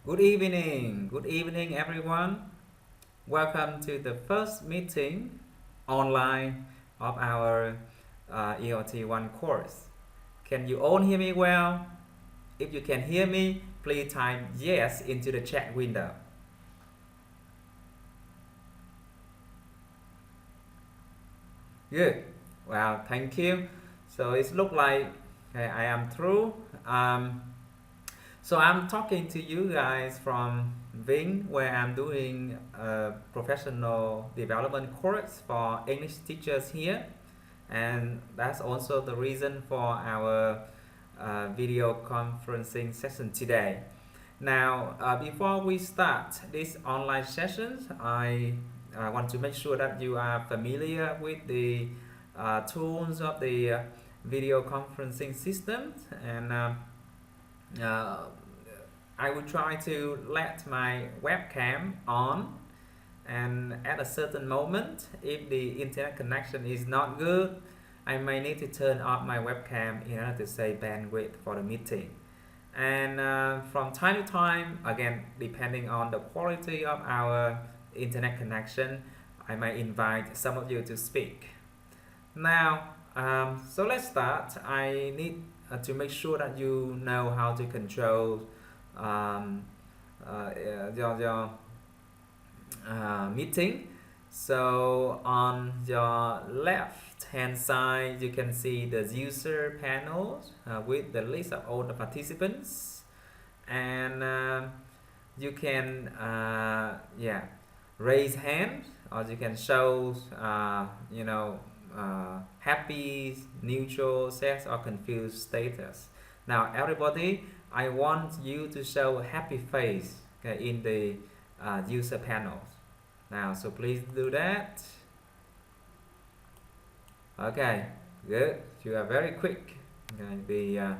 Good evening, everyone. Welcome to the first meeting online of our ELT1 course. Can you all hear me well? If you can hear me, please type yes into the chat window. Good. Well, thank you. So it looks like I am through. So I'm talking to you guys from Vinh, where I'm doing a professional development course for English teachers here, and that's also the reason for our video conferencing session today. Now, before we start these online sessions, I want to make sure that you are familiar with the tools of the video conferencing system, and uh, I will try to let my webcam on, and at a certain moment, if the internet connection is not good, I may need to turn off my webcam in order to save bandwidth for the meeting. And from time to time, again, depending on the quality of our internet connection, I might invite some of you to speak. Now, so let's start. I need to make sure that you know how to control um, your meeting. So on your left hand side, you can see the user panel with the list of all the participants, and you can raise hand, or you can show happy, neutral, sad, or confused status. Now everybody, I want you to show a happy face, okay, in the user panels. Now, so please do that. Okay, good. You are very quick. Okay, the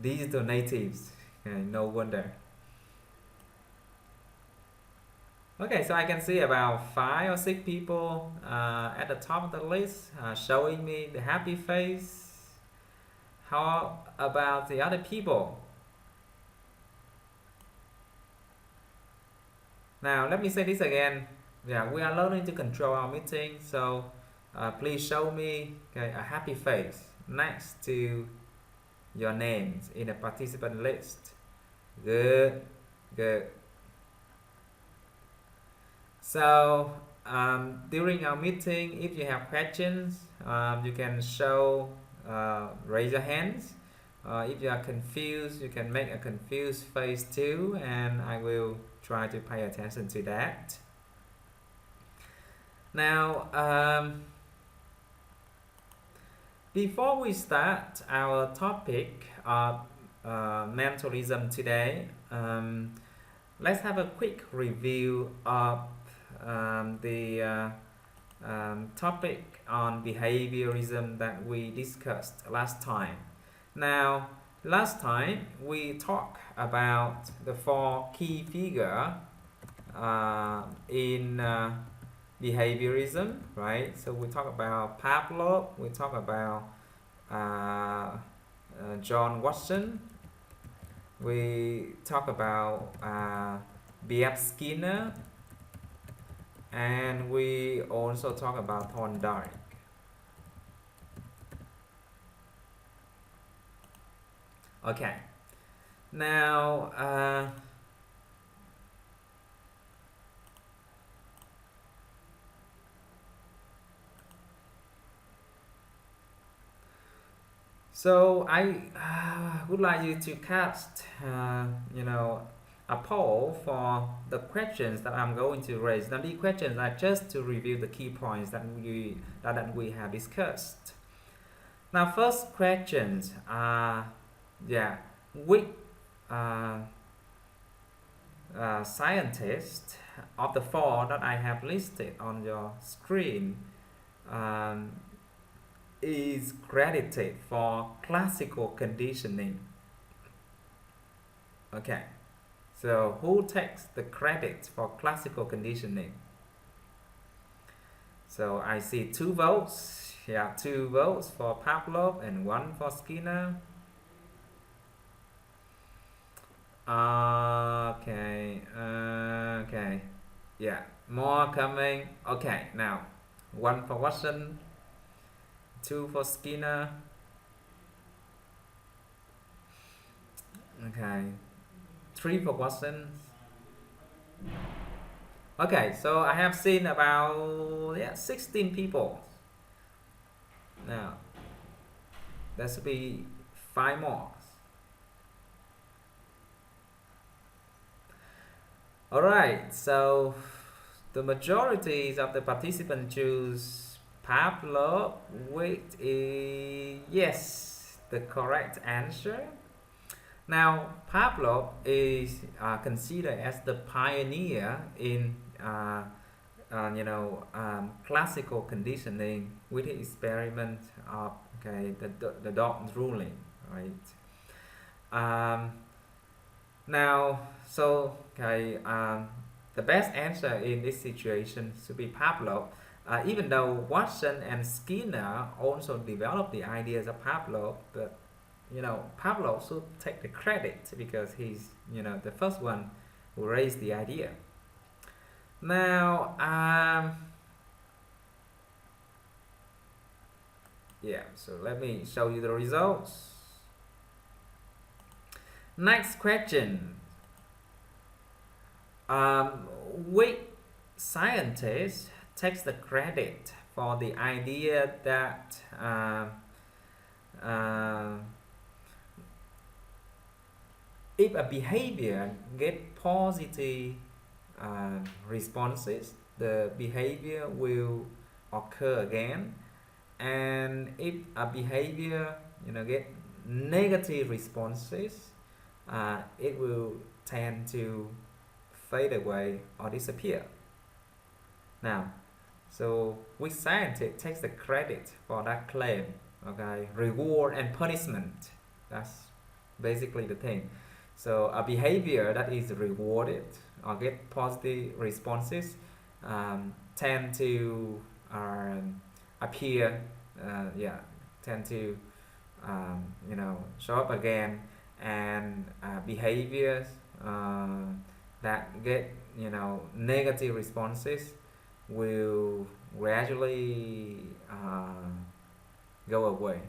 digital natives. Okay, no wonder. Okay, so I can see about 5 or 6 people at the top of the list showing me the happy face. How about the other people? Now, let me say this again. Yeah, we are learning to control our meeting, so please show me a happy face next to your names in the participant list. Good, good. So during our meeting, if you have questions, you can raise your hands. If you are confused, you can make a confused face too, and I will try to pay attention to that. Now, before we start our topic of mentalism today, let's have a quick review of the topic on behaviorism that we discussed last time. Now, last time we talked about the 4 key figures in behaviorism, right? So we talk about Pavlov, we talk about John Watson, we talk about B.F. Skinner, and we also talk about Thorndike. Okay, now so I would like you to cast a poll for the questions that I'm going to raise. Now, these questions are just to review the key points that we have discussed. Now, first questions are, which scientist of the 4 that I have listed on your screen is credited for classical conditioning? Okay, so who takes the credit for classical conditioning? So I see 2 votes. Yeah, 2 votes for Pavlov and 1 for Skinner. Okay. Okay. Yeah. More coming. Okay. Now, one for Watson, two for Skinner. Okay. Three for Watson. Okay. So I have seen about 16 people. Now there should be five more. All right. So the majority of the participants choose Pavlov, which is yes, the correct answer. Now, Pavlov is considered as the pioneer in classical conditioning with the experiment of the dog drooling, right? Um, Now, the best answer in this situation should be Pavlov. Even though Watson and Skinner also developed the ideas of Pavlov, but Pavlov should take the credit because he's the first one who raised the idea. Now, so let me show you the results. Next question. Which scientist takes the credit for the idea that if a behavior get positive responses, the behavior will occur again, and if a behavior get negative responses, it will tend to fade away or disappear. Now, so which scientist takes the credit for that claim? Okay, reward and punishment. That's basically the thing. So a behavior that is rewarded or get positive responses tend to appear, tend to show up again, and behaviors that get negative responses will gradually go away.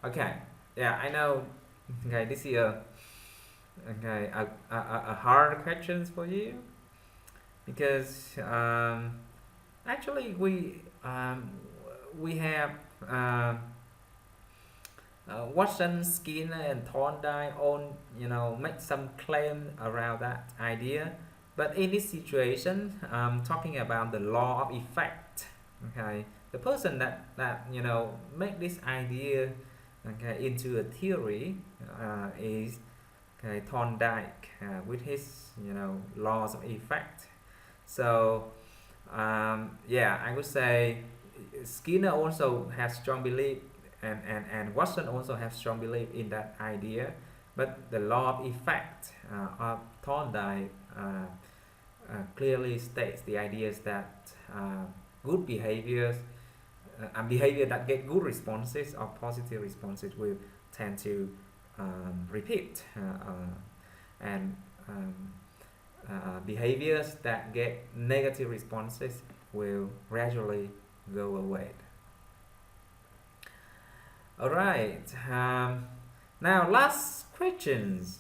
Okay, yeah, I know. Okay, this is a hard questions for you because actually we have Watson, Skinner, and Thorndike all make some claim around that idea, but in this situation, talking about the law of effect. Okay, the person that make this idea into a theory is Thorndike with his laws of effect. So I would say Skinner also has strong belief, and Watson also has strong belief in that idea, but the law of effect of Thorndike clearly states the ideas that good behaviors and behavior that get good responses or positive responses will tend to repeat, and behaviors that get negative responses will gradually go away. All right. Now, last questions.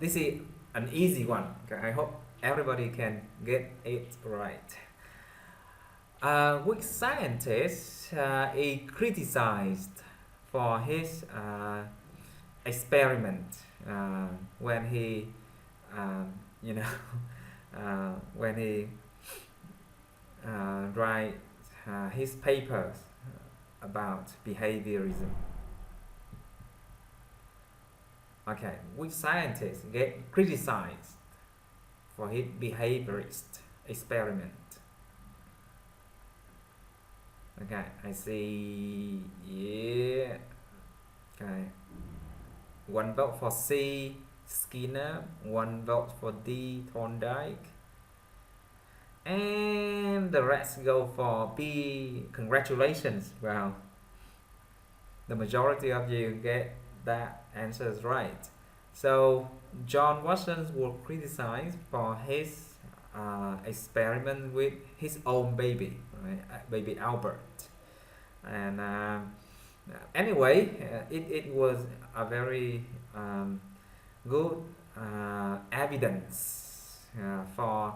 This is an easy one. Okay, I hope everybody can get it right. Which scientist is criticized for his experiment when he, when he write his papers about behaviorism? Okay, which scientist get criticized for his behaviorist experiment? Okay, I see. Yeah. Okay, one vote for C, Skinner, one vote for D, Thorndike, and the rest go for B. Congratulations! Well, the majority of you get that answers right. So John Watson was criticized for his experiment with his own baby, right? Baby Albert, and anyway, it was a very good evidence for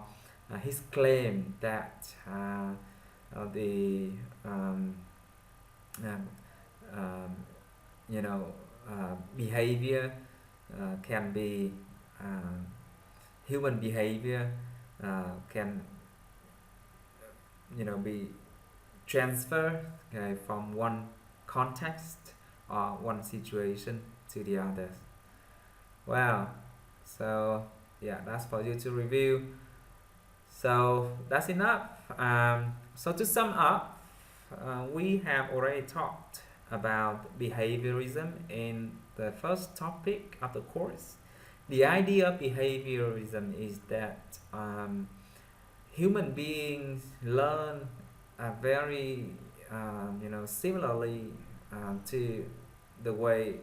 his claim that the um, um, you know behavior can be human behavior can be transferred, okay, from one context or one situation to the others. Well, so yeah, that's for you to review. So that's enough. So to sum up, we have already talked about behaviorism in the first topic of the course. The idea of behaviorism is that human beings learn very similarly to the way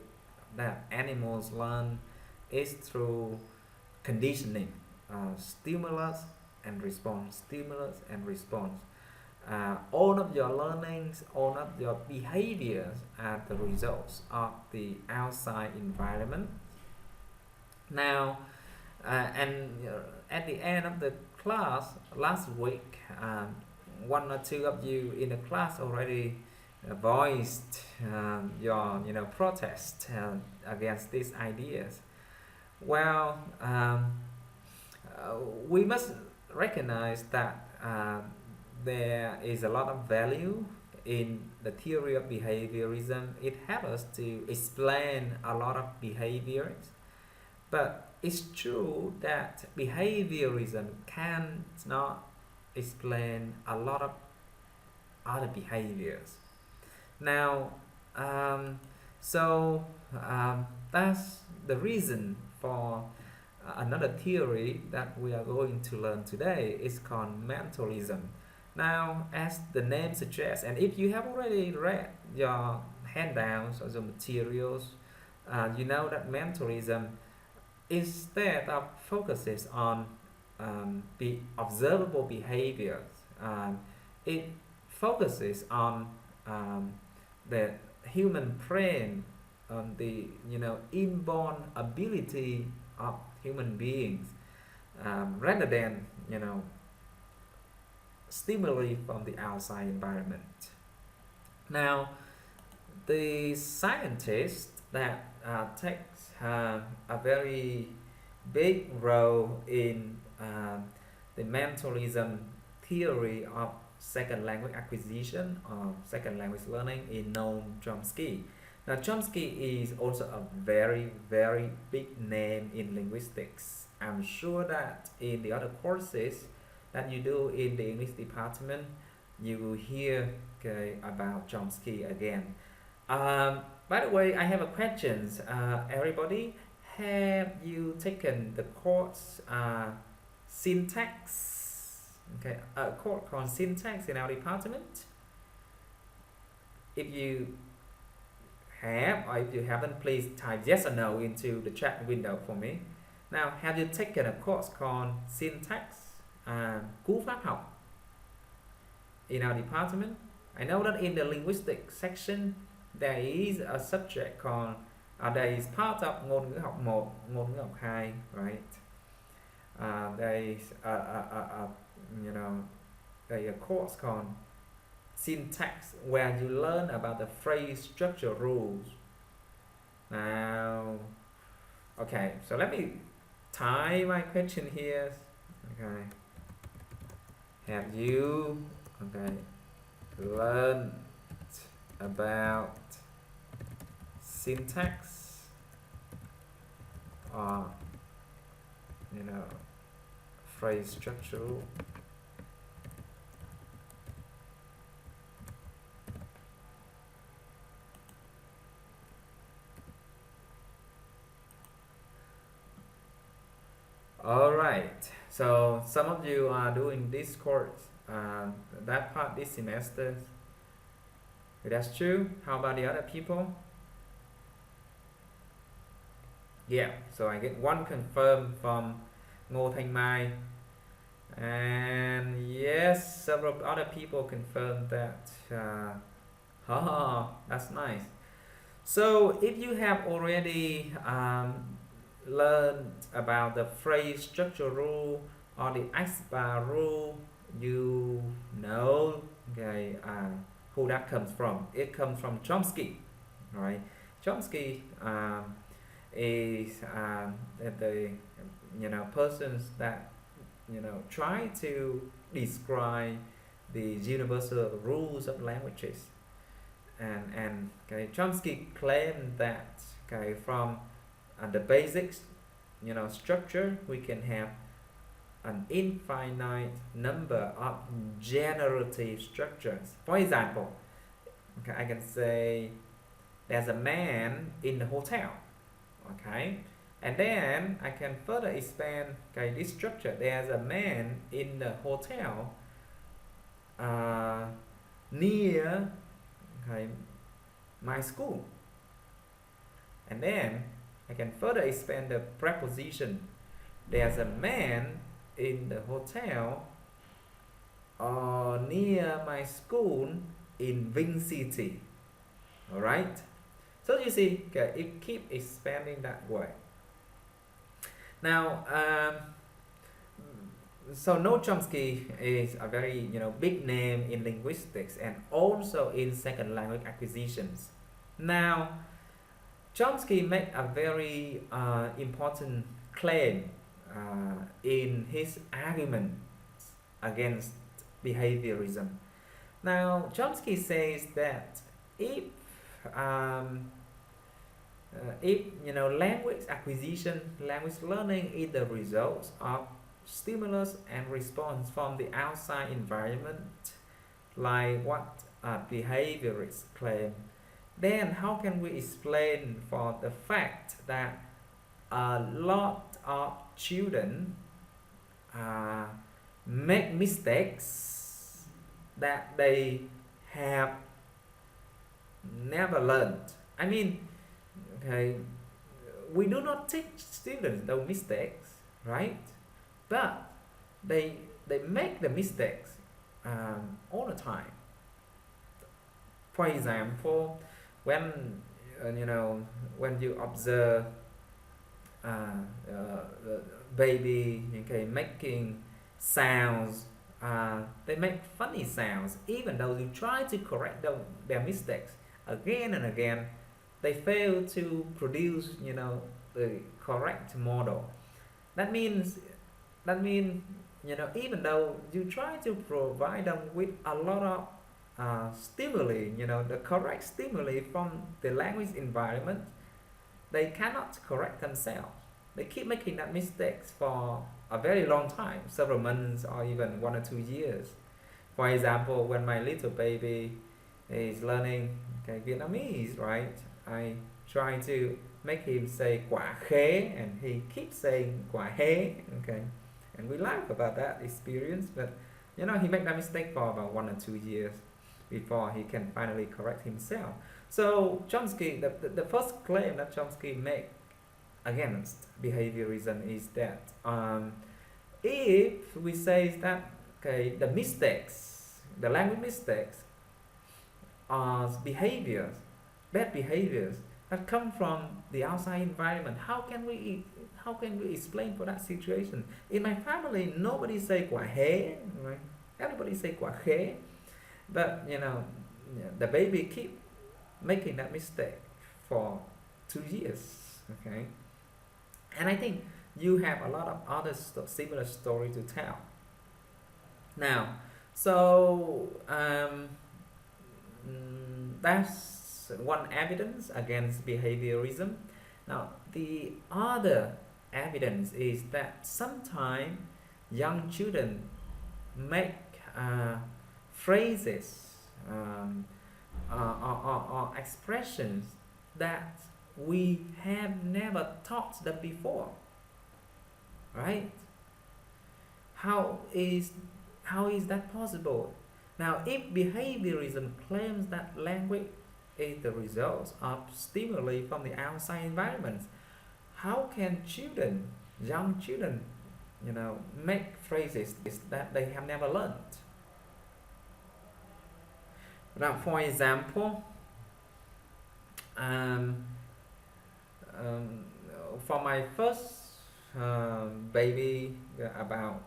that animals learn is through conditioning, stimulus and response, stimulus and response. All of your learnings, all of your behaviors are the results of the outside environment. Now, and at the end of the class last week, one or two of you in the class already voiced your protest against these ideas. Well, we must recognize that there is a lot of value in the theory of behaviorism. It helps us to explain a lot of behaviors, but it's true that behaviorism cannot explain a lot of other behaviors. Now, so that's the reason for another theory that we are going to learn today. Is called mentalism. Now, as the name suggests, and if you have already read your handouts or the materials, you know that mentalism, instead of focuses on the observable behaviors, it focuses on the human brain, on the inborn ability of human beings, rather than stimuli from the outside environment. Now, the scientist that takes a very big role in the mentalism theory of second language acquisition or second language learning is Noam Chomsky. Now, Chomsky is also a very, very big name in linguistics. I'm sure that in the other courses that you do in the English department, you will hear, okay, about Chomsky again. By the way, I have a question. Everybody, have you taken the course syntax? Okay, a course called syntax in our department. If you have, or if you haven't, please type yes or no into the chat window for me. Now, have you taken a course called syntax, cú pháp học, in our department? I know that in the linguistics section there is a subject called there is part of ngôn ngữ học 1, ngôn ngữ học 2, right? There is there is a course called syntax where you learn about the phrase structure rules. Now, okay, so let me tie my question here. Okay, have you learned about syntax or phrase structure rule? right. So some of you are doing this course, that part this semester. That's true. How about the other people? Yeah. So I get one confirmed from Ngô Thanh Mai, and yes, several other people confirmed that. That's nice. So if you have already learned about the phrase structure rule or the X-bar rule, you know, okay, who that comes from. It comes from Chomsky, right? Chomsky is the persons that try to describe the universal rules of languages, and okay, Chomsky claimed that okay, from the basics structure we can have an infinite number of generative structures. For example, okay, I can say there's a man in the hotel, okay, and then I can further expand okay, this structure. There's a man in the hotel near okay, my school, and then I can further expand the preposition. There's a man in the hotel near my school in Vinh City. All right. So you see, okay, it keep expanding that way. Now, so Noam Chomsky is a very big name in linguistics and also in second language acquisitions. Now, Chomsky made a very important claim in his argument against behaviorism. Now, Chomsky says that if language acquisition, language learning is the result of stimulus and response from the outside environment, like what behaviorists claim, then how can we explain for the fact that a lot of children make mistakes that they have never learned? I mean, okay, we do not teach students those mistakes, right? But they make the mistakes all the time. For example, when when you observe the baby okay, making sounds, they make funny sounds. Even though you try to correct their mistakes again and again, they fail to produce the correct model. That means even though you try to provide them with a lot of stimuli, the correct stimuli from the language environment, they cannot correct themselves. They keep making that mistakes for a very long time, several months or even 1 or 2 years. For example, when my little baby is learning okay, Vietnamese, right? I try to make him say quả khế, and he keeps saying quả hế, okay? And we laugh about that experience, but he made that mistake for about 1 or 2 years before he can finally correct himself. So Chomsky, the first claim that Chomsky made against behaviorism is that if we say that okay, the mistakes, the language mistakes, are behaviors, bad behaviors that come from the outside environment, how can we explain for that situation? In my family, nobody say quả hế, right? Everybody say quả khế, but the baby keep making that mistake for 2 years, okay? And I think you have a lot of other similar story to tell. Now, so that's one evidence against behaviorism. Now, the other evidence is that sometimes young children make phrases or expressions that we have never taught them before, right? How is how is that possible? Now, if behaviorism claims that language is the result of stimuli from the outside environment, how can children, young children, make phrases that they have never learned? Now, for example, um, um, for my first baby about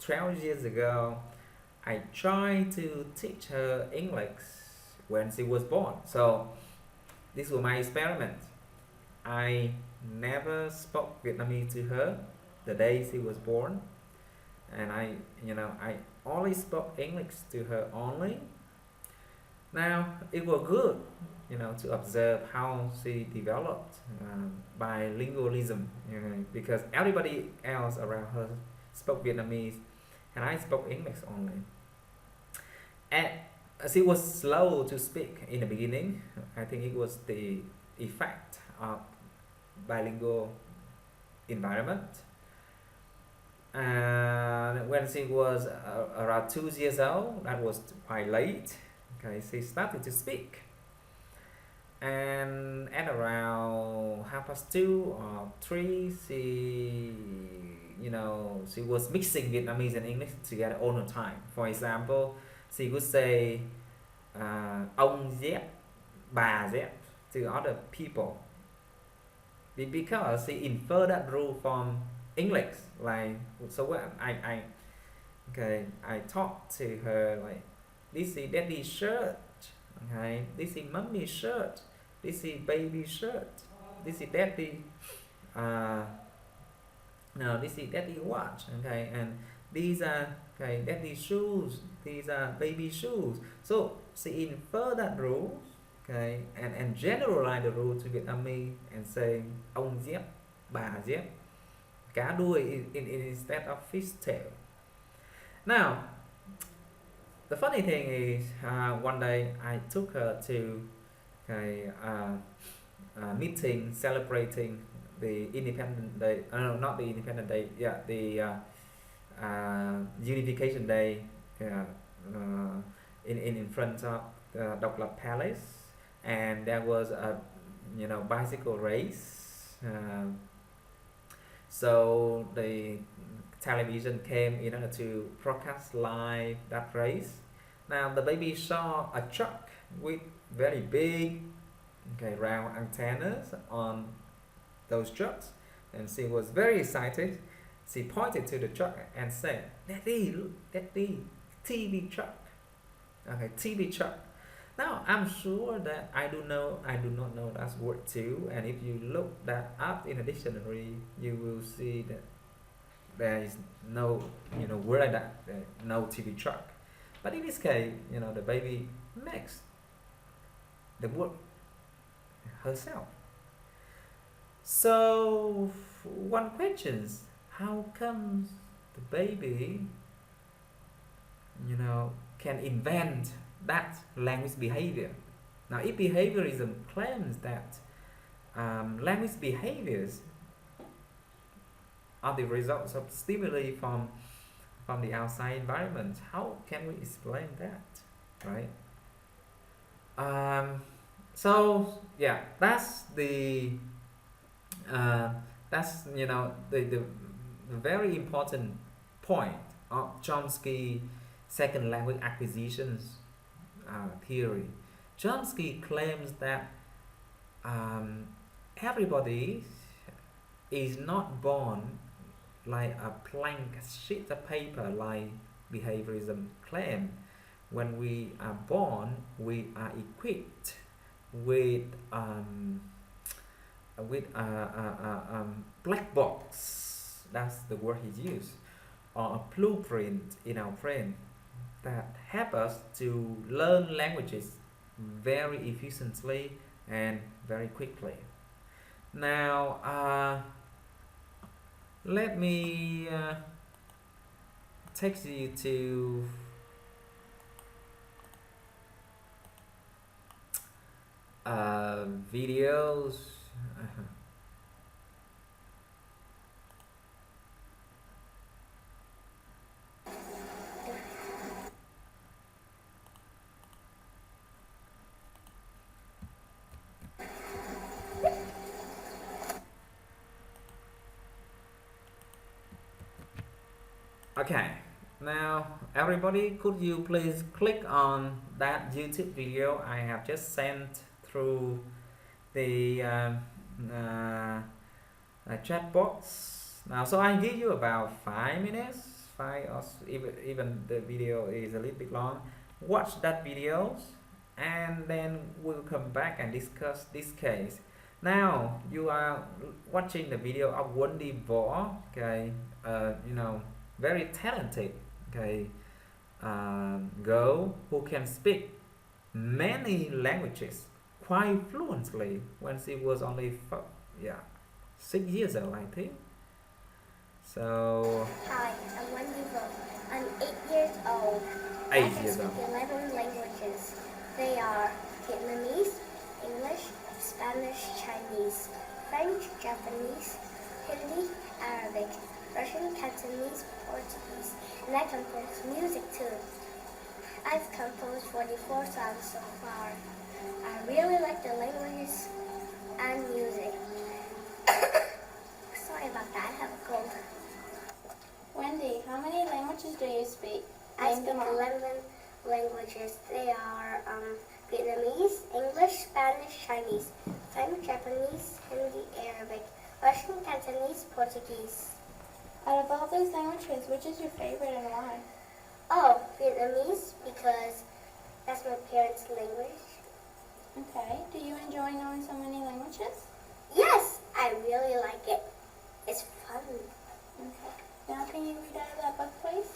12 years ago, I tried to teach her English when she was born. So this was my experiment. I never spoke Vietnamese to her the day she was born, and I only spoke English to her only. Now it was good, to observe how she developed bilingualism, because everybody else around her spoke Vietnamese, and I spoke English only. And she was slow to speak in the beginning. I think it was the effect of bilingual environment. And when she was around 2 years old, that was quite late. Okay, she started to speak. And at around 2:30 or 3, she was mixing Vietnamese and English together all the time. For example, she would say ông Dép, bà Dép to other people because she inferred that rule from English. Like, so when I talked to her like, this is daddy's shirt, okay, this is mommy's shirt, this is baby's shirt, this is daddy no, this is daddy watch, okay, and these are daddy shoes, these are baby shoes. So she infer that rule, okay, and generalize the rule to Vietnamese and saying ông Dép, bà Dép, cá đuôi instead of fishtail. Now, the funny thing is, one day I took her to a meeting celebrating the Independence Day. No, not the Independence Day. Yeah, the Unification Day. In front of the Độc Lập Palace, and there was a bicycle race. So the television came in order to broadcast live that race. Now the baby saw a truck with very big, round antennas on those trucks, and she was very excited. She pointed to the truck and said, "Daddy, look, Daddy, TV truck." Okay, TV truck. Now I'm sure that I do not know that word too, and if you look that up in a dictionary, you will see that there is no word like that, no TV truck. But in this case, the baby makes the word herself. So one question is, how comes the baby can invent that language behavior? Now, if behaviorism claims that language behaviors are the results of stimuli from the outside environment, how can we explain that, right? So yeah, that's the the very important point of Chomsky second language acquisitions theory. Chomsky claims that everybody is not born like a blank sheet of paper, like behaviorism claim. When we are born, we are equipped with black box. That's the word he used, or a blueprint in our brain that help us to learn languages very efficiently and very quickly. Now, let me take you to videos. Okay, now everybody, could you please click on that YouTube video I have just sent through the chat box now? So I give you about 5 minutes, even the video is a little bit long. Watch that videos, and then we'll come back and discuss this case. Now you are watching the video of Wendy Võ, okay, very talented, okay, girl who can speak many languages quite fluently when she was only 6 years old, I think. So Hi, I'm Wendy Võ. I'm 8 years old. I 8 years can old. speak 11 languages. They are Vietnamese, English, Spanish, Chinese, French, Japanese, Hindi, Arabic, Russian, Cantonese, Portuguese, and I compose music too. I've composed 44 songs so far. I really like the languages and music. Sorry about that, I have a cold. Wendy, how many languages do you speak? I Name speak them all. 11 languages. They are Vietnamese, English, Spanish, Chinese, French, Japanese, Hindi, Arabic, Russian, Cantonese, Portuguese. Out of all these languages, which is your favorite and why? Oh, Vietnamese, because that's my parents' language. Okay. Do you enjoy knowing so many languages? Yes, I really like it. It's fun. Okay. Now can you read out of that book, please?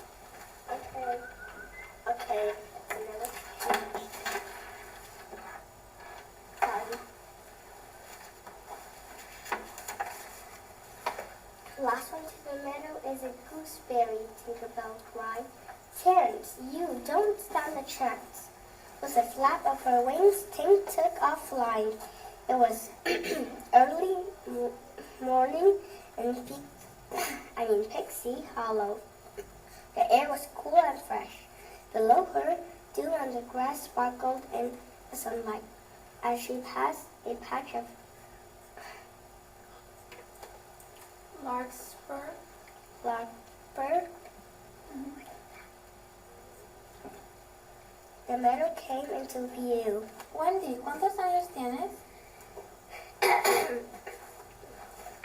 Okay. Another page. Last one to the meadow is a gooseberry, Tinkerbell cried. Terence, you don't stand a chance. With a flap of her wings, Tink took off flying. It was early morning in Pixie Hollow. The air was cool and fresh. Below her, dew on the grass sparkled in the sunlight. As she passed a patch of Larkspur. blackbird, the meadow came into view. Wendy, ¿cuántos años tienes?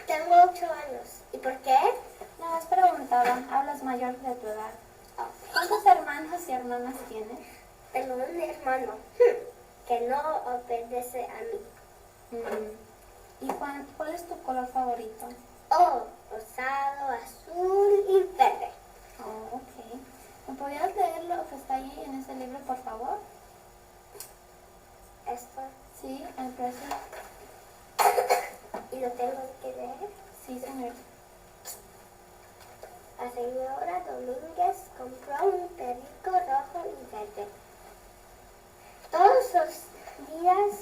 Tengo 8 años. ¿Y por qué? No, es preguntaba. Hablas mayor de tu edad. Oh, ¿Cuántos hermanos y hermanas tienes? tengo un hermano que no obedece a mí. ¿Y cuál es tu color favorito? Oh, rosado, azul y verde. Oh, ok. ¿Me podrías leer lo que está ahí en ese libro, por favor? Esto. Sí, el precio. ¿Y lo tengo que leer? Sí, señor. La señora Domínguez compró un perrico rojo y verde. Todos los días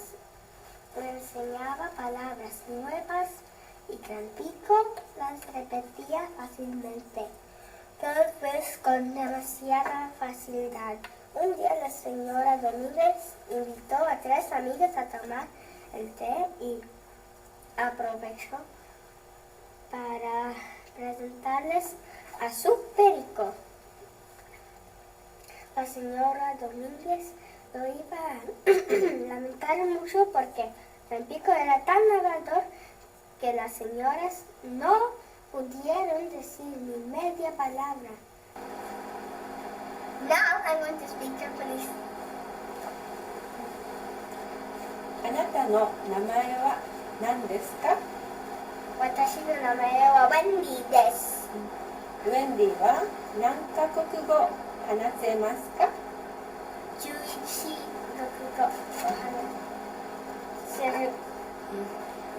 le enseñaba palabras nuevas y Tampico las repetía fácilmente, tal vez con demasiada facilidad. Un día la señora Domínguez invitó a 3 amigas a tomar el té y aprovechó para presentarles a su perico. La señora Domínguez lo iba a lamentar mucho porque Tampico era tan hablador que las señoras no pudieron decir ni media palabra. Now I'm going to speak Japanese. あなたの名前は何ですか？私の名前はウェンディです。ウェンディは何カ国語話せますか？11カ国語を話せる。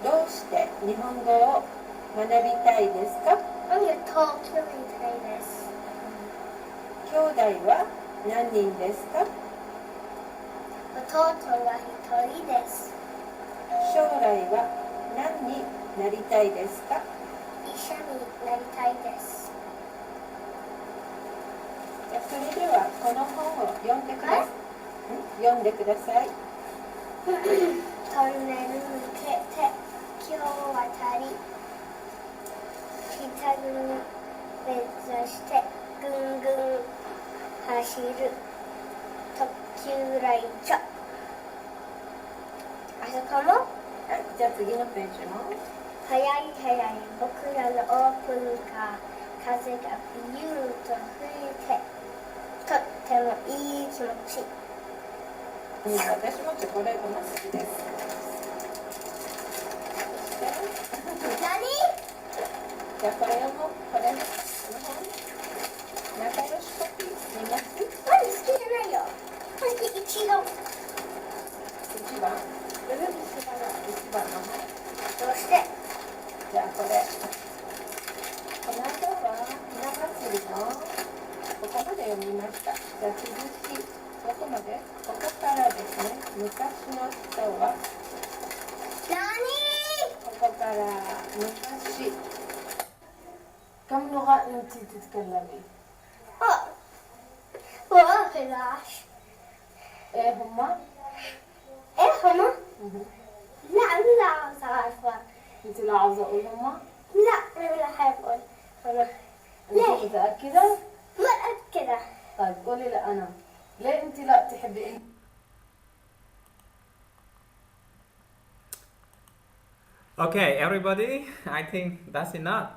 どうして日本語を学びたいですか？東京みたいです。兄弟は何人ですか？弟は1人です。将来は何になりたいですか？医者になりたいです。じゃあそれではこの本を読んでください。読んでください。トンネル抜けて今日渡り北に目指してぐ走る特急ライチャあそこもはい、じゃあ次のページも。速い速い僕らのオープンカー風がビューンと吹いてとってもいい気持ち私もチョコレートが好きです。そして何じゃあこれをもこれの本仲良しコピー見ます？まだ好きじゃないよこれで一番1番1番の本。どうしてじゃあこれこの間はひな祭りのここまで読みました。じゃあ続きどこまで？ここからですね。昔の人はここから昔كم لغة أنت تتكلمي؟ واخلاش إيه هما؟ ايه هما لا انا لا عاوز اعرفها أنت لا عاوزة أقول هما؟ لا انا لا حابب اقول هما أنت ليه؟ متأكدة؟ متأكدة طيب قولي لا أنا. ليه أنت لا تحبي؟ Okay, everybody, I think that's enough.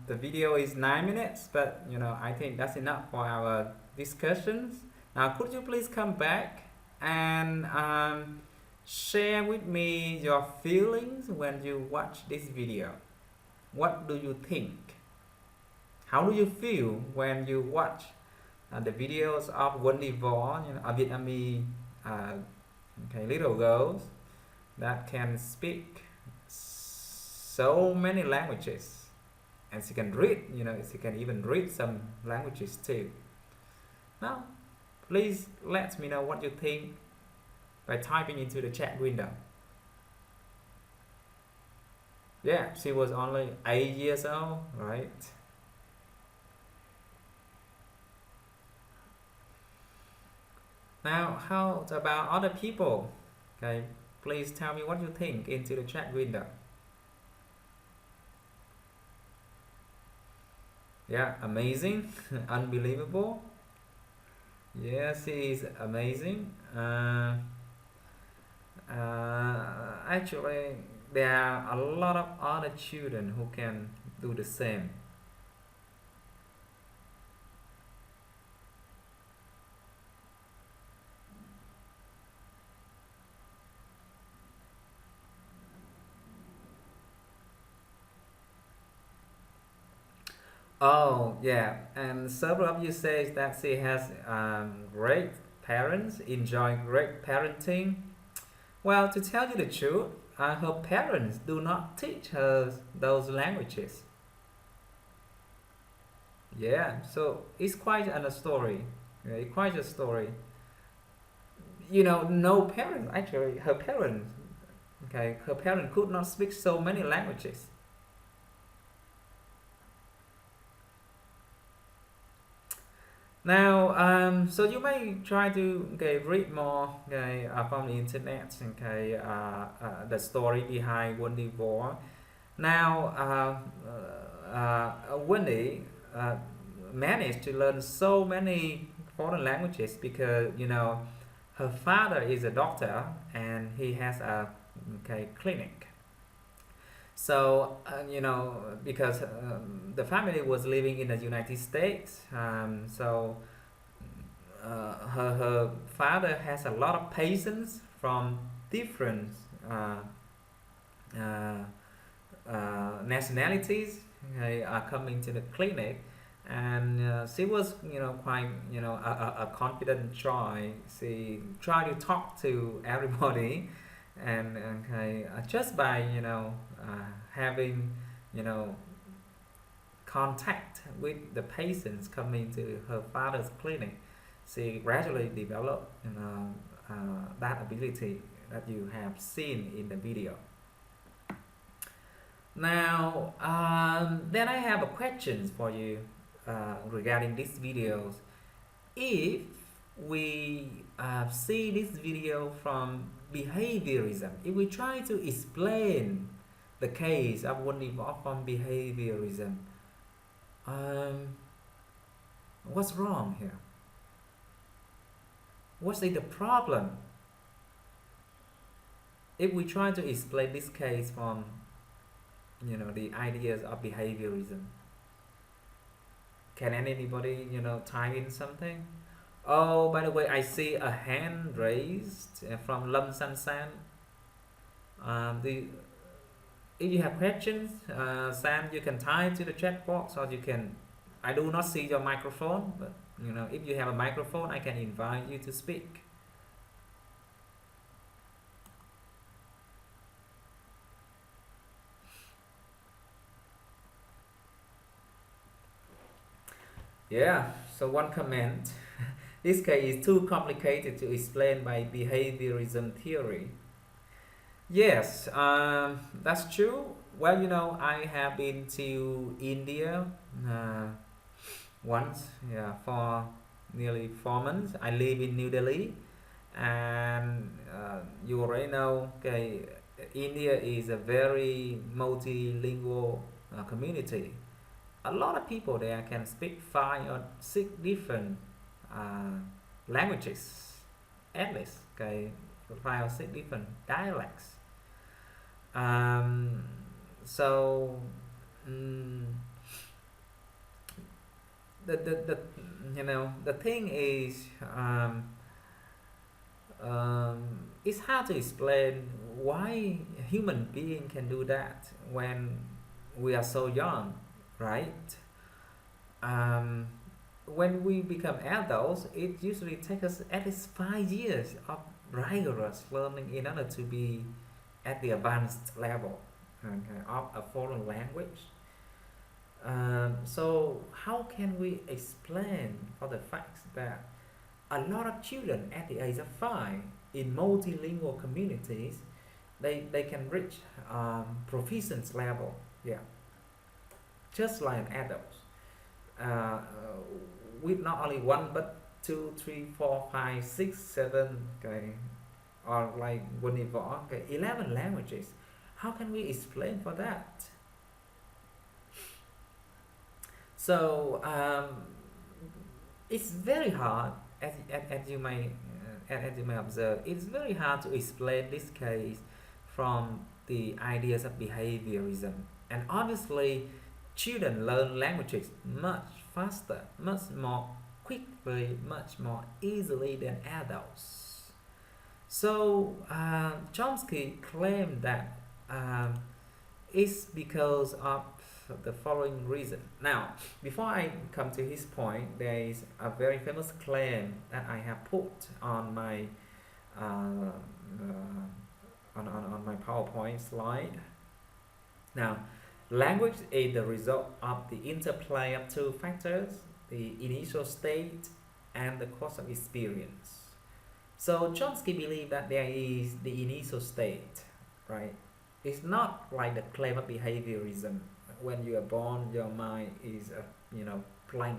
The video is 9 minutes, but I think that's enough for our discussions. Now, could you please come back and share with me your feelings when you watch this video? What do you think? How do you feel when you watch the videos of Wendy Vaughn, a Vietnamese little girls that can speak so many languages, and she can read, she can even read some languages too. Now, please let me know what you think by typing into the chat window. Yeah, she was only 8 years old, right? Now, how about other people? Okay, please tell me what you think into the chat window. Yeah, amazing, unbelievable. Yeah, she is amazing. Actually, there are a lot of other children who can do the same. Oh, yeah, and several of you say that she has great parents, enjoy great parenting. Well, to tell you the truth, her parents do not teach her those languages. Yeah, so it's quite a story. Yeah, it's quite a story. No parents, actually, her parents, okay, her parents could not speak so many languages. Now, so you may try to read more from the internet, the story behind Wendy Vaughn. Now, Wendy managed to learn so many foreign languages because her father is a doctor and he has a clinic. So because the family was living in the United States, so her father has a lot of patients from different nationalities are coming to the clinic, and she was quite a confident child. She tried to talk to everybody, and just by having contact with the patients coming to her father's clinic, she gradually developed that ability that you have seen in the video. Now, then I have a question for you regarding these videos. If we see this video from behaviorism, if we try to explain the case of Wendy Vaughn from behaviorism, What's wrong here? What's the problem? If we try to explain this case from the ideas of behaviorism, can anybody type in something? Oh, by the way, I see a hand raised from Lâm San San. The If you have questions, Sam, you can type to the chat box, or you can. I do not see your microphone, but if you have a microphone, I can invite you to speak. Yeah. So one comment. This case is too complicated to explain by behaviorism theory. Yes, that's true. Well, I have been to India uh, once, yeah, for nearly 4 months. I live in New Delhi, and you already know, okay, India is a very multilingual community. A lot of people there can speak 5 or 6 different uh, languages, at least, okay, 5 or 6 different dialects. Um, so mm, the the thing is, it's hard to explain why a human being can do that when we are so young, right? Um, when we become adults, it usually takes us at least 5 years of rigorous learning in order to be at the advanced level, okay, of a foreign language. So how can we explain for the fact that a lot of children at the age of 5 in multilingual communities, they can reach proficiency level, yeah, just like adults, uh, with not only one but 2, 3, 4, 5, 6, 7, okay, or like Bonivar, okay, 11 languages. How can we explain for that? So it's very hard, as you may observe, it's very hard to explain this case from the ideas of behaviorism. And obviously, children learn languages much faster, much more quickly, much more easily than adults. So Chomsky claimed that it's because of the following reason. Now, before I come to his point, there is a very famous claim that I have put on my uh, on my PowerPoint slide. Now, language is the result of the interplay of 2 factors: the initial state and the course of experience. So Chomsky believed that there is the initial state, right? It's not like the claim of behaviorism. When you are born, your mind is a blank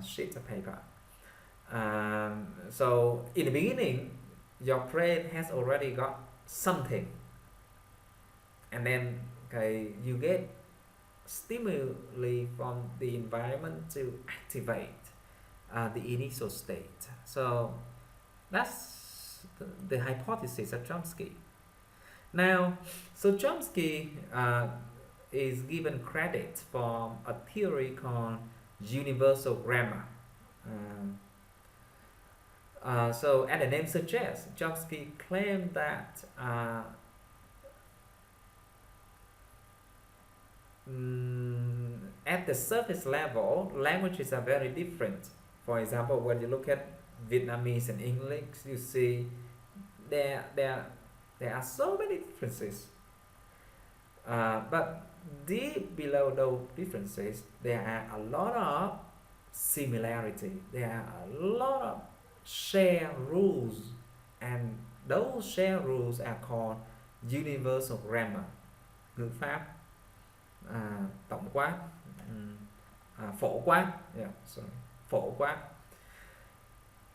sheet of paper. So in the beginning, your brain has already got something, and then okay, you get stimuli from the environment to activate the initial state. So that's the hypothesis of Chomsky. Now, so Chomsky is given credit for a theory called universal grammar. So, as the name suggests, Chomsky claimed that at the surface level, languages are very different. For example, when you look at Vietnamese and English, you see there are so many differences. But deep below those differences, there are a lot of similarity. There are a lot of shared rules, and those shared rules are called universal grammar. Ngữ pháp, tổng quát, phổ quát. Yeah, sorry, phổ quát.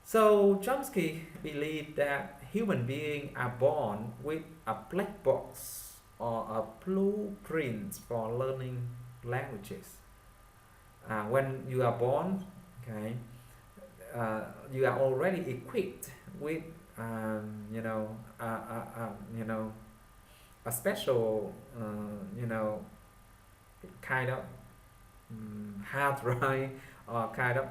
So Chomsky believed that human beings are born with a black box or a blueprint for learning languages. when you are born, okay, you are already equipped with you know you know a special you know kind of hard drive or kind of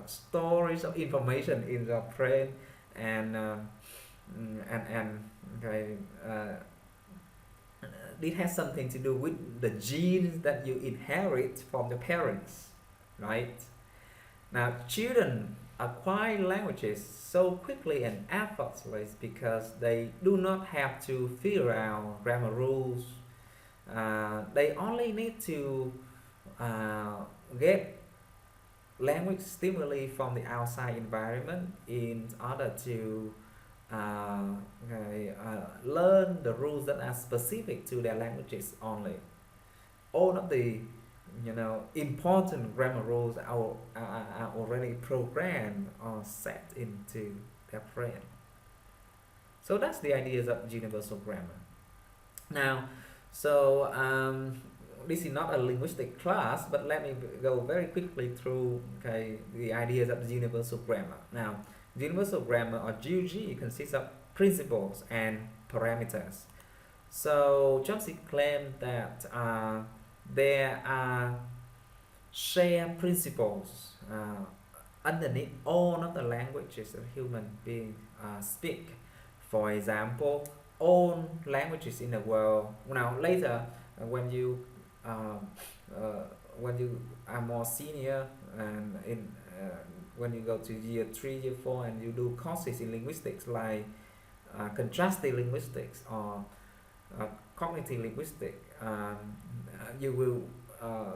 storage of information in your brain, and and okay, it has something to do with the genes that you inherit from your parents, right? Now, children acquire languages so quickly and effortlessly because they do not have to figure out grammar rules. They only need to uh, get language stimuli from the outside environment in order to okay, learn the rules that are specific to their languages only. All of the important grammar rules are already programmed or set into their brain. So that's the ideas of universal grammar. Now, so this is not a linguistic class, but let me go very quickly through the ideas of the universal grammar. Now, universal grammar or UG consists of principles and parameters. So Chomsky claimed that there are shared principles underneath all of the languages that human beings speak. For example, all languages in the world. Now later, when you uh, when you are more senior and when you go to year 3, year 4, and you do courses in linguistics like contrastive linguistics or cognitive linguistics, you will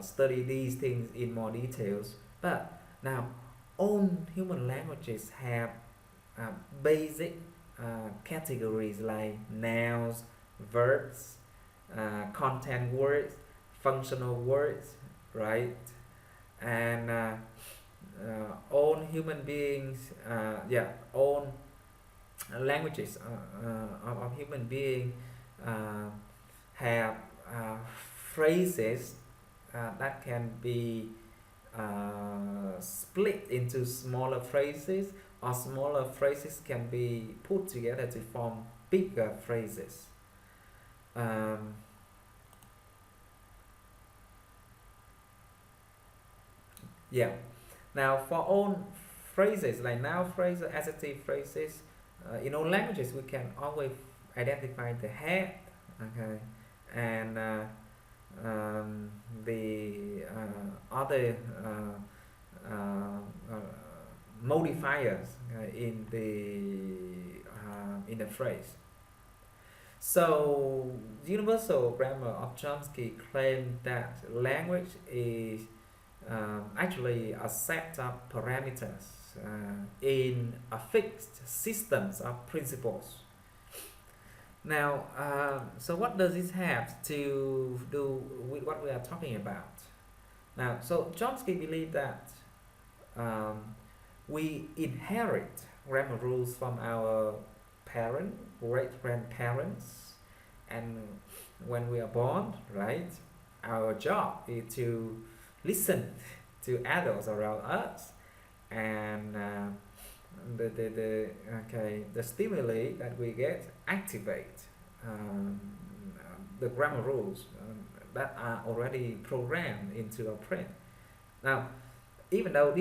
study these things in more details. But now, all human languages have basic categories like nouns, verbs, content words, functional words, right? And all human beings, all languages of human being have phrases that can be split into smaller phrases, or smaller phrases can be put together to form bigger phrases. Yeah. Now, for all phrases like noun phrases, adjective phrases, in all languages we can always identify the head, okay, and the other modifiers in the phrase. So, universal grammar of Chomsky claimed that language is actually a set of parameters in a fixed systems of principles. Now, so what does this have to do with what we are talking about? Now, so Chomsky believed that we inherit grammar rules from our parent, great grandparents, and when we are born, right? Our job is to listen to adults around us, and the stimuli that we get activate the grammar rules that are already programmed into our brain. Now, even though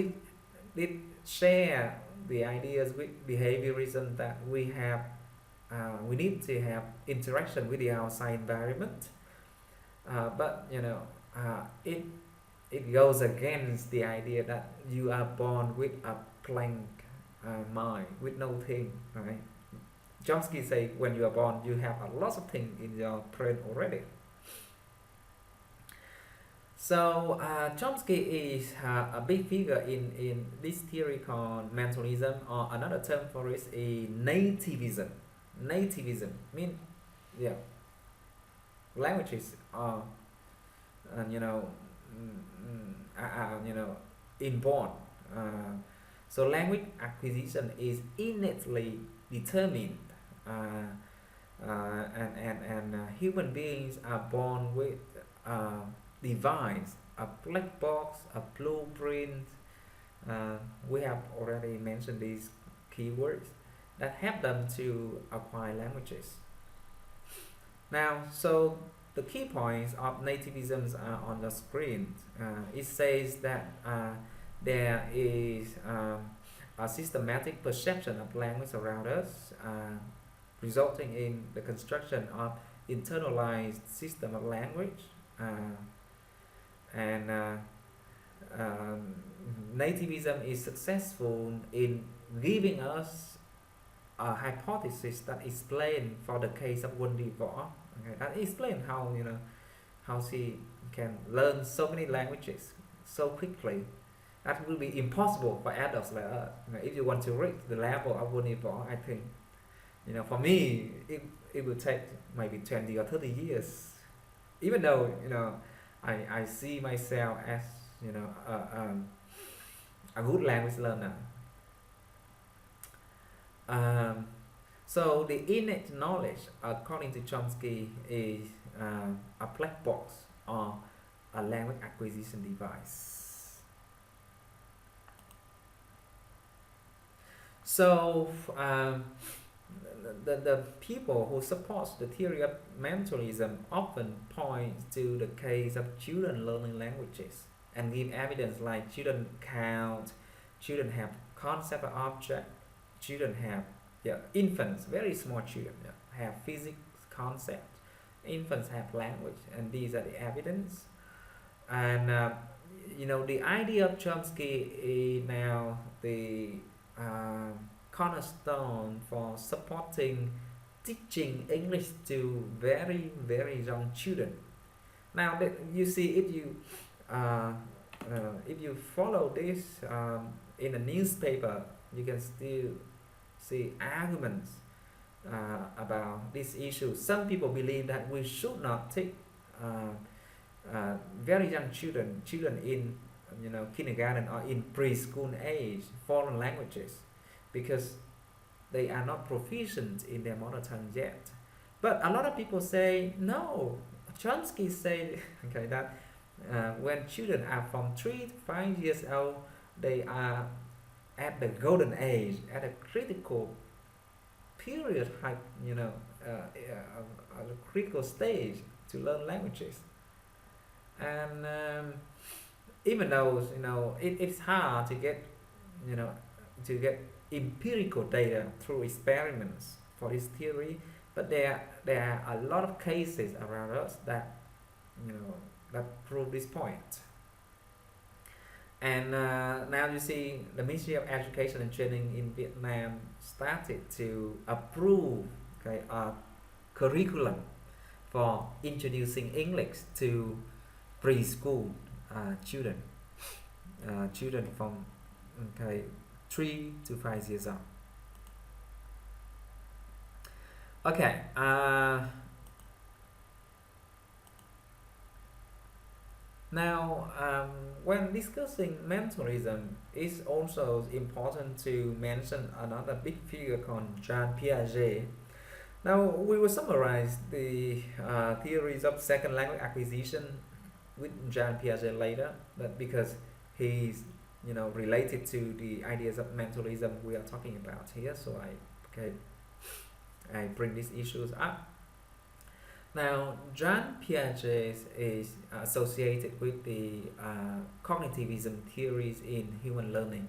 this share the ideas with behaviorism that we have, we need to have interaction with the outside environment, but it goes against the idea that you are born with a blank mind, with no thing, right? Chomsky say when you are born you have a lot of things in your brain already. So Chomsky is a big figure in this theory called mentalism, or another term for it is nativism. Nativism means, yeah, languages are inborn. So language acquisition is innately determined, and human beings are born with device a black box, a blueprint. We have already mentioned these keywords that help them to acquire languages. Now, so the key points of nativisms are on the screen. It says that there is a systematic perception of language around us, resulting in the construction of internalized system of language, and nativism is successful in giving us a hypothesis that explains for the case of Wendy Võ, okay, that explains how how she can learn so many languages so quickly. That will be impossible for adults like us. If you want to reach the level of Wendy Võ, I think for me it will take maybe 20 or 30 years, even though I see myself as a good language learner. So the innate knowledge, according to Chomsky, is a black box or a language acquisition device. So the people who support the theory of mentalism often point to the case of children learning languages and give evidence like children count, children have concept of object, children have infants, very small children have physics concept, infants have language, and these are the evidence. And the idea of Chomsky is now the cornerstone for supporting teaching English to very, very young children. Now you see, if you follow this in a newspaper, you can still see arguments about this issue. Some people believe that we should not take very young children in kindergarten or in preschool age foreign languages, because they are not proficient in their mother tongue yet. But a lot of people say no. Chomsky said that when children are from 3 to 5 years old, they are at the golden age, at a critical period, a critical stage to learn languages. And even though it's hard to get empirical data through experiments for this theory, but there are a lot of cases around us that that prove this point. And now you see the Ministry of Education and Training in Vietnam started to approve a curriculum for introducing English to preschool children from 3 to 5 years old. Okay. Now, when discussing mentalism, it's also important to mention another big figure called Jean Piaget. Now, we will summarize the theories of second language acquisition with Jean Piaget later, but because he's related to the ideas of mentalism we are talking about here, so I bring these issues up. Now, Jean Piaget is associated with the cognitivism theories in human learning.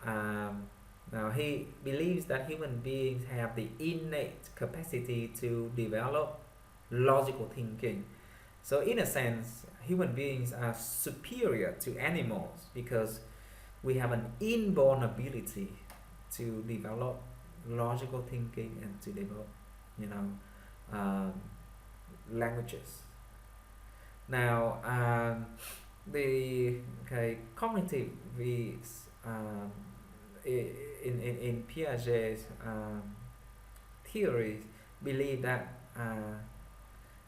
Now, he believes that human beings have the innate capacity to develop logical thinking. So, in a sense, human beings are superior to animals because we have an inborn ability to develop logical thinking and to develop, languages. Now, the cognitive in Piaget's theories believe that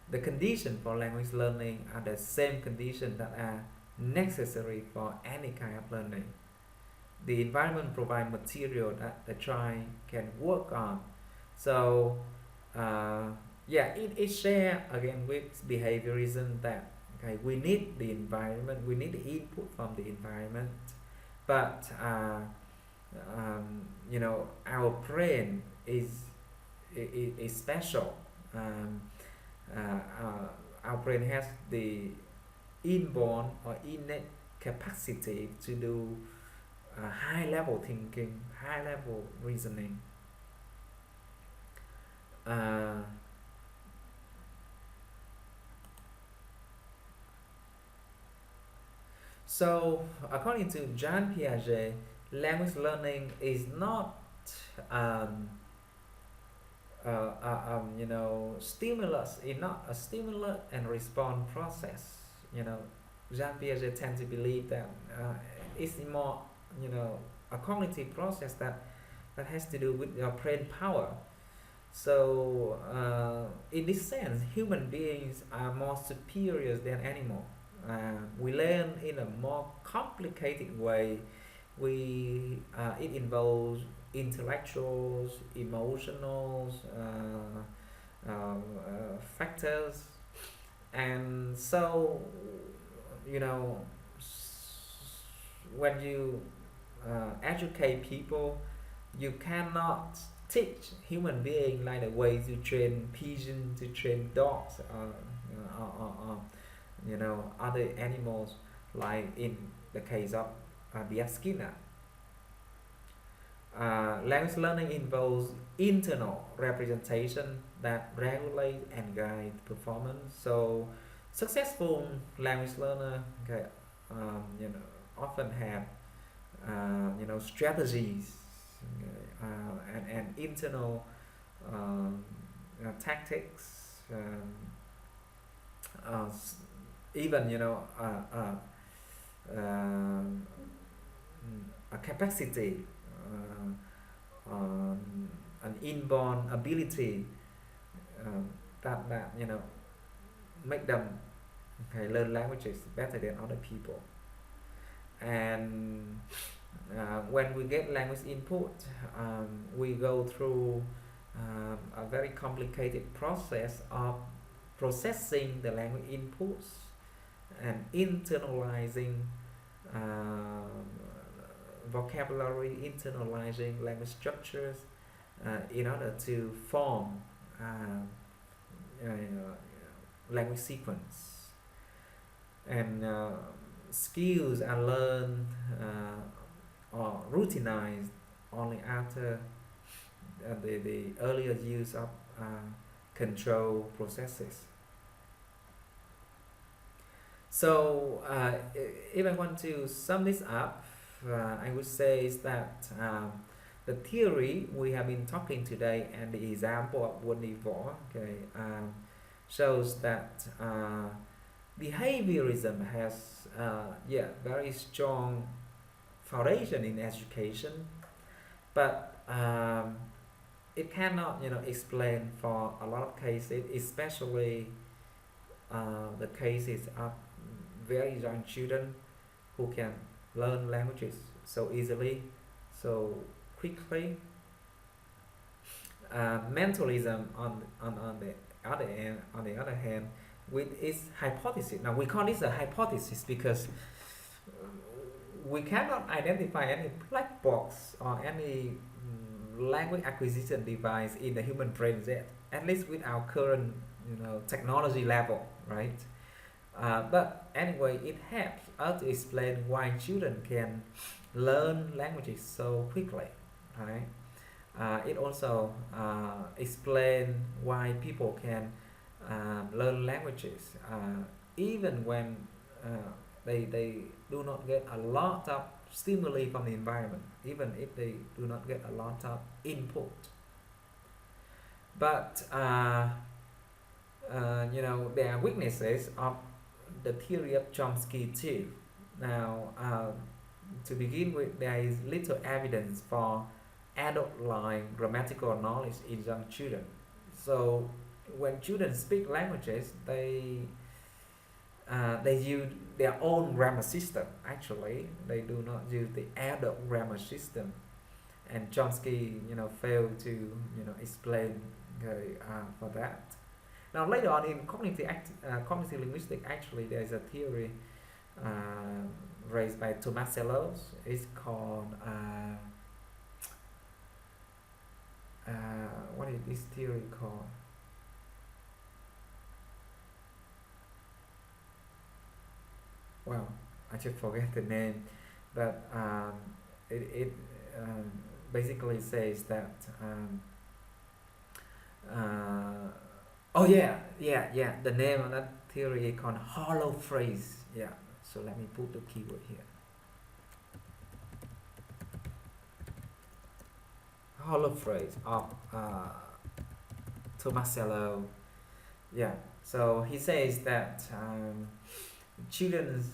the conditions for language learning are the same conditions that are necessary for any kind of learning. The environment provides material that the child can work on. So it shares again with behaviorism that Okay, we need the environment, we need the input from the environment, but our brain is special. Um, our brain has the inborn or innate capacity to do high level thinking, high level reasoning. Uh, so, according to Jean Piaget, language learning is not um, stimulus. It's not a stimulus and response process. Jean Piaget tends to believe that it's more, a cognitive process that has to do with your brain power. So, in this sense, human beings are more superior than animals. We learn in a more complicated way. It involves intellectuals, emotionals, factors, and so when you educate people, you cannot teach human being like the way to train pigeons, to train dogs, or other animals, like in the case of the Skinner. Language learning involves internal representation that regulate and guide performance. So, successful language learner, okay, often have strategies, okay, and internal tactics, even a capacity, an inborn ability, that make them, okay, learn languages better than other people. And when we get language input, we go through a very complicated process of processing the language inputs and internalizing vocabulary, internalizing language structures in order to form language sequence. And skills are learned or routinized only after the earlier use of control processes. So, if I want to sum this up, I would say is that the theory we have been talking today and the example of Wonivore, okay, shows that behaviorism has very strong foundation in education, but it cannot explain for a lot of cases, especially the cases of very young children who can learn languages so easily, so quickly. Mentalism on the other hand, with its hypothesis. Now we call this a hypothesis because we cannot identify any black box or any language acquisition device in the human brain yet, at least with our current technology level, right? But anyway, it helps us to explain why children can learn languages so quickly, right? It also explains why people can learn languages even when they do not get a lot of stimuli from the environment, even if they do not get a lot of input. But there are weaknesses of the theory of Chomsky too. Now, to begin with, there is little evidence for adult-like grammatical knowledge in young children. So when children speak languages, they use their own grammar system. Actually, they do not use the adult grammar system, and Chomsky failed to explain for that. Now later on in cognitive linguistics, actually there's a theory raised by Tomasello. It's called what is this theory called? Well, I just forget the name, but it basically says that oh yeah, the name of that theory is called hollow phrase. Yeah, so let me put the keyword here. Hollow phrase of Tomasello. Yeah, so he says that children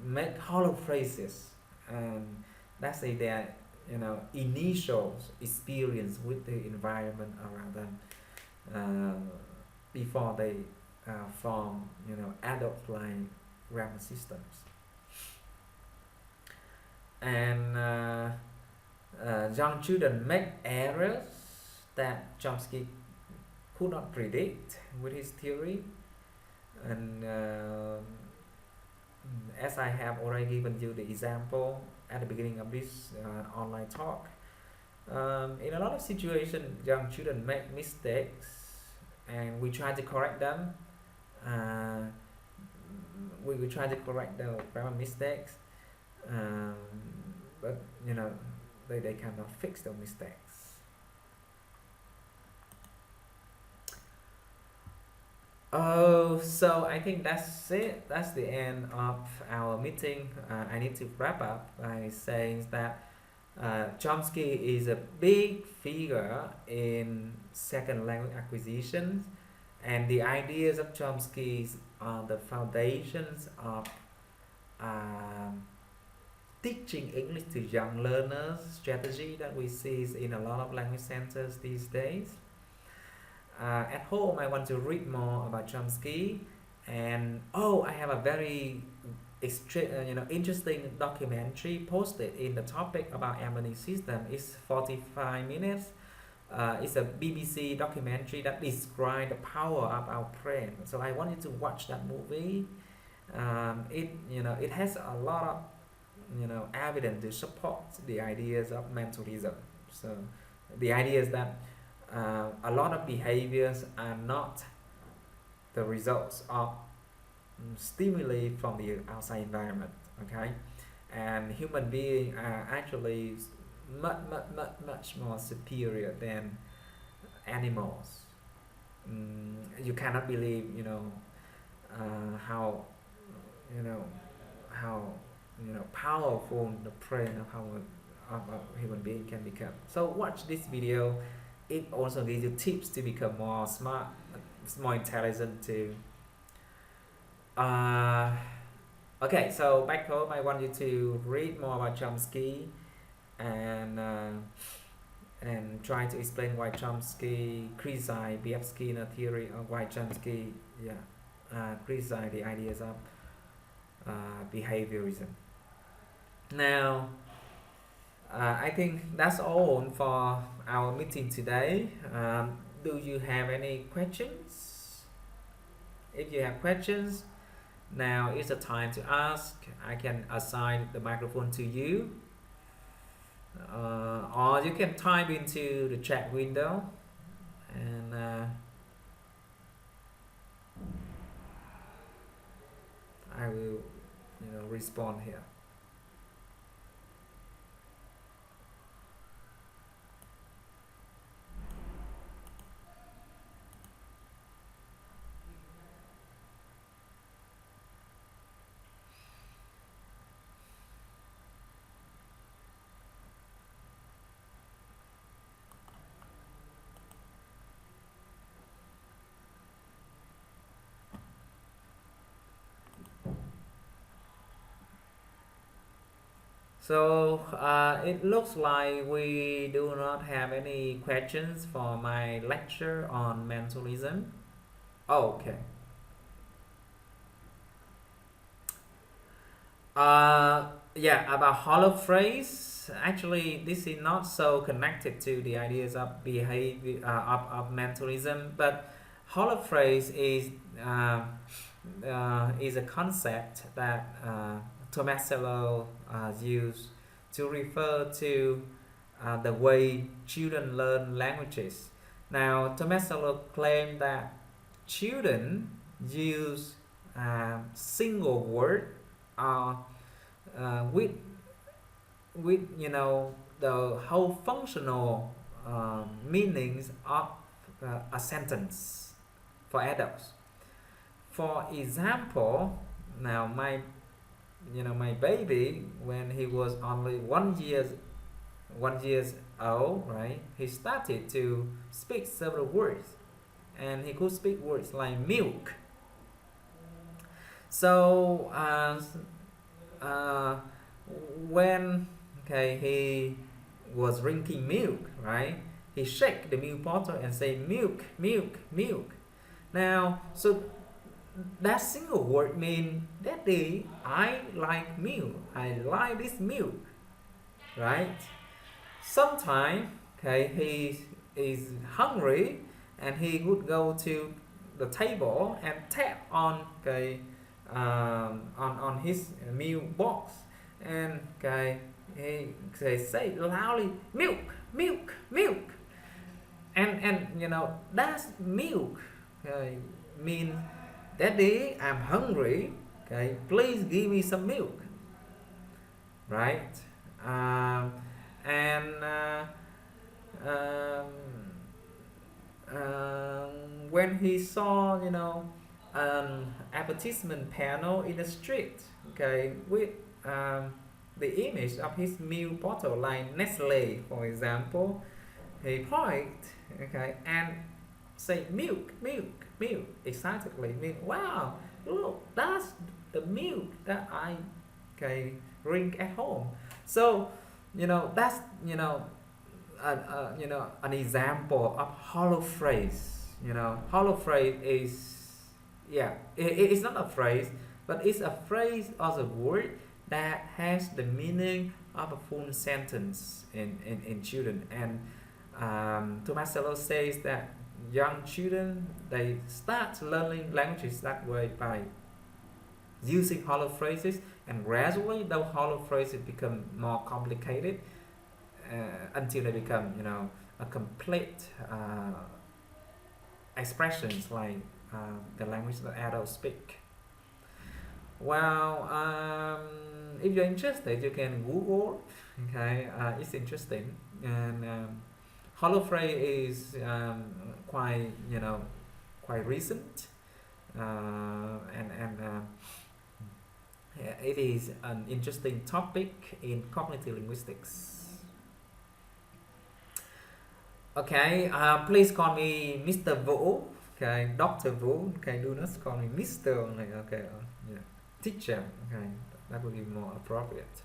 make hollow phrases, and that's their initial experience with the environment around them before they form adult-like grammar systems. And young children make errors that Chomsky could not predict with his theory. And as I have already given you the example at the beginning of this online talk, in a lot of situations young children make mistakes and we try to correct them. We try to correct the grammar mistakes, but they cannot fix the mistakes. Oh, so I think that's it. That's the end of our meeting. I need to wrap up by saying that Chomsky is a big figure in second language acquisition, and the ideas of Chomsky are the foundations of teaching English to young learners strategy that we see in a lot of language centers these days. At home, I want to read more about Chomsky, and I have a very interesting documentary posted in the topic about harmonic system. It's 45 minutes. It's a BBC documentary that describes the power of our brain. So I want you to watch that movie. It has a lot of evidence to support the ideas of mentalism. So the idea is that a lot of behaviors are not the results of stimuli from the outside environment, okay, and human beings are actually much more superior than animals. You cannot believe how powerful the brain of a human being can become. So watch this video. It also gives you tips to become more smart, more intelligent too. Okay, so back home, I want you to read more about Chomsky and try to explain why Chomsky criticized B.F. Skinner theory, or why Chomsky criticized the ideas of behaviorism. Now, I think that's all for our meeting today. Do you have any questions? If you have questions, now is the time to ask. I can assign the microphone to you, or you can type into the chat window, and I will respond here. So it looks like we do not have any questions for my lecture on mentalism. Oh, okay. Yeah, about hollow phrase. Actually, this is not so connected to the ideas of behavior of mentalism, but Holophrase is a concept that Tomasello used to refer to the way children learn languages. Now, Tomasello claimed that children use single word uh, with the whole functional meanings of a sentence for adults. For example, now my baby, when he was only 1 years old, right, he started to speak several words, and he could speak words like milk. So when he was drinking milk, right, he shake the milk bottle and say milk, milk, milk. Now, so that single word mean, Daddy, I like milk, I like this milk, right? Sometimes he is hungry, and he would go to the table and tap on on his milk box, and he say loudly milk, milk, milk, and that's milk. Mean, Daddy, I'm hungry. Please give me some milk, right? And when he saw an advertisement panel in the street, with the image of his milk bottle like Nestle, for example, he point, and say milk, milk, milk excitedly. Mean, wow, look, that's the milk that I drink at home. So that's an example of hollow phrase. Hollow phrase is, it's not a phrase, but it's a phrase or a word that has the meaning of a full sentence in children. And Tomasello says that young children, they start learning languages that way by using hollow phrases, and gradually those hollow phrases become more complicated until they become a complete expressions like the language that adults speak. Well, if you're interested, you can Google. It's interesting. And hollow phrase is quite recent, and it is an interesting topic in cognitive linguistics. Please call me Mr. Vũ. Dr. Vũ. Do not call me Mr. only. Teacher. That would be more appropriate.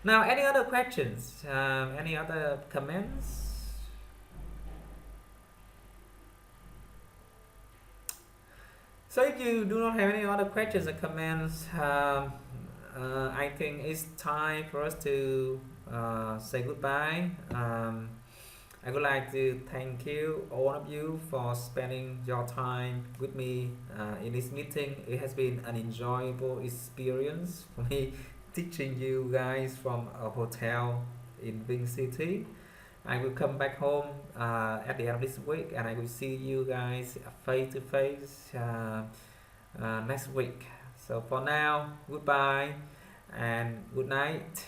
Now, any other questions? Any other comments? So if you do not have any other questions or comments, I think it's time for us to say goodbye. I would like to thank you, all of you, for spending your time with me in this meeting. It has been an enjoyable experience for me teaching you guys from a hotel in Vinh City. I will come back home at the end of this week, and I will see you guys face to face next week. So for now, goodbye and good night.